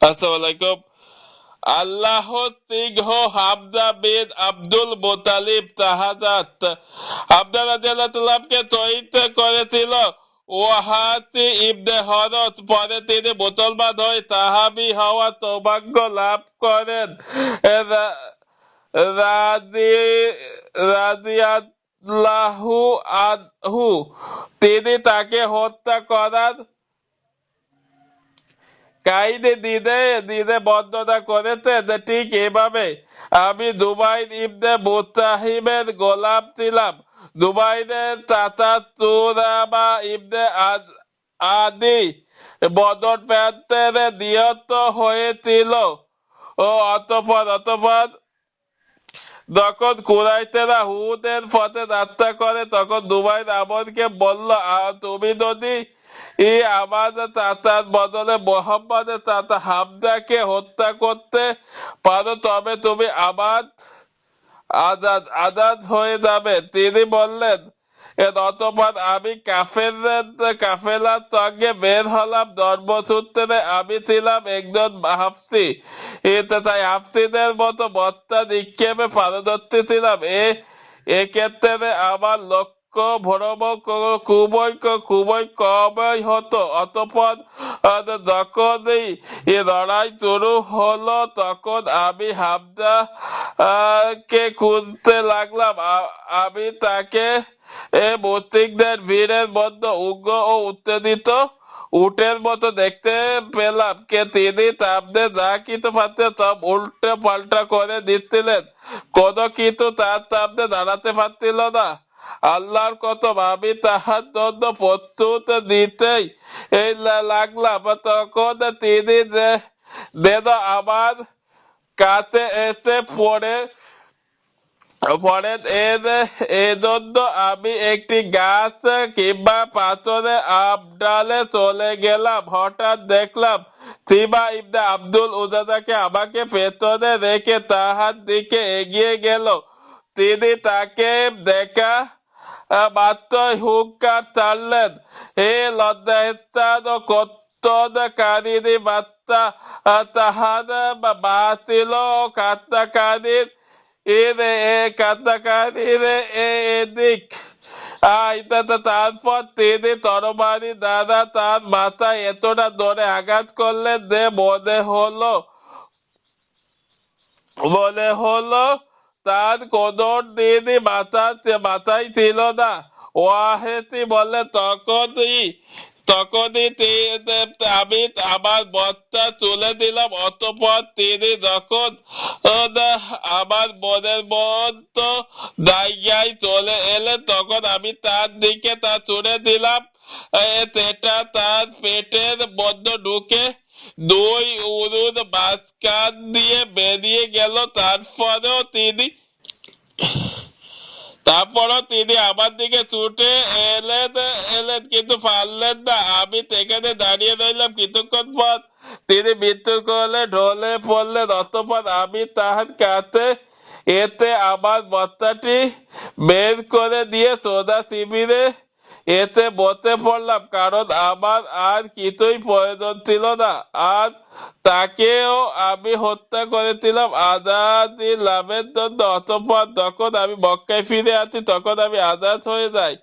আসসালামু আলাইকুম। আল্লাহ সিংহ হামজা বিন আব্দুল মুতালিব তাহাজাত হামজা রাদিয়াল্লাহু তাআলাকে শহীদ করেছিল। ওয়াহাতি ইবনে হরস পরে তিনি মুসলমান হয়ে সাহাবী হওয়ার সৌভাগ্য লাভ করেন। রা- রাদি- রাদিয়াল্লাহু আনহু তিনি তাকে হত্যা করার কাহিনী দিনে দিনে বর্ণনা করেছেন যে ঠিক এভাবে আমি জুবাইর ইবনে মুতাহিমের গোলাম ছিলাম। জুবাইরের চাচা সুরামা ইবনে আদি বদর প্রান্তে নিহত হয়েছিল। ও অতঃপর যখন কুরাইশেরা হুদের পথে যাত্রা করে তখন জুবাইর আমরকে বলল, তুমি যদি আমার চাচার বদলে মোহাম্মদের চাচা হামজাকে হত্যা করতে পারো তবে তুমি আমার আজাদ আজাদ হয়ে যাবে। তিনি বললেন, অতঃপর আমি কাফেলার সঙ্গে বের হলাম। ধর্মসূত্রে আমি ছিলাম একজন হাফসি, তাই হাফসিদের মতো বত্তা নিক্ষেপে পারদর্শী ছিলাম। এক্ষেত্রে আমার লক্ষ্য ভ্রমণ খুবই কমই হতো। অতঃপর যখনই লড়াই শুরু হলো তখন আমি হামজা কে খুঁজতে লাগলাম। আমি তাকে মুশরিকদের ভিড়ের মধ্যে উগ্র ও উত্তেজিত উটের মতো দেখতে পেলাম। তিনি সামনে যা কিছু পাচ্ছে সব উল্টে পাল্টা করে দিচ্ছিলেন। কোনো কিছু তার সামনে দাঁড়াতে পারছিল না। আল্লাহর কসম, আমি তাহার জন্য প্রস্তুত দিতেই লাগলাম তখন তিনি যেন আমার কাছে এসে পড়েন। এজন্য আমি একটি গাছ কিংবা পাথরের আবডালে চলে গেলাম। হঠাৎ দেখলাম সিবা ইবনে আব্দুল উজাদাকে আমাকে পেছনে রেখে তাহার দিকে এগিয়ে গেল। তিনি তাকে দেখা মাত্রই হুঙ্কার ছাড়লেন, হে লজ্জাস্থান ও কত্তনকারিণী বার্তা। তাহার বাতিল ও কান্নাকারীর এদিক তারপর তিনি তরবারি দ্বারা তার মাথায় এতটা ধরে আঘাত করলেন যে মনে হলো তার কোনো দিনই মাথায় ছিল না। ওয়াহেতি বলে, তখনই আমি আমার বস্তা তুলে দিলাম। অতঃপর তিনি যখন আমার মনের মতো জায়গায় চলে এলেন তখন আমি তার দিকে তা ছুড়ে দিলাম। সেটা তার পেটের মধ্যে ঢুকে দুই উরুর মাঝখান দিয়ে বেরিয়ে গেল। তারপরও তিনি আমার দিকে ছুটে এলেন কিন্তু পারলেন না। আমি সেখানে দাঁড়িয়ে রইলাম। কিছুক্ষণ পর তিনি মৃত্যুর কোলে ঢলে পড়লেন। অতঃপর আমি তাহার কাছে এতে আমার বস্তাটি বের করে দিয়ে সোজা শিবিরে এতে বসে পড়লাম, কারণ আমার আর কিছুই প্রয়োজন ছিল না। আর তাকেও আমি হত্যা করেছিলাম আজাদী লাভের জন্য। অতঃপর যখন আমি মক্কায় ফিরে আসি তখন আমি আজাদ হয়ে যাই।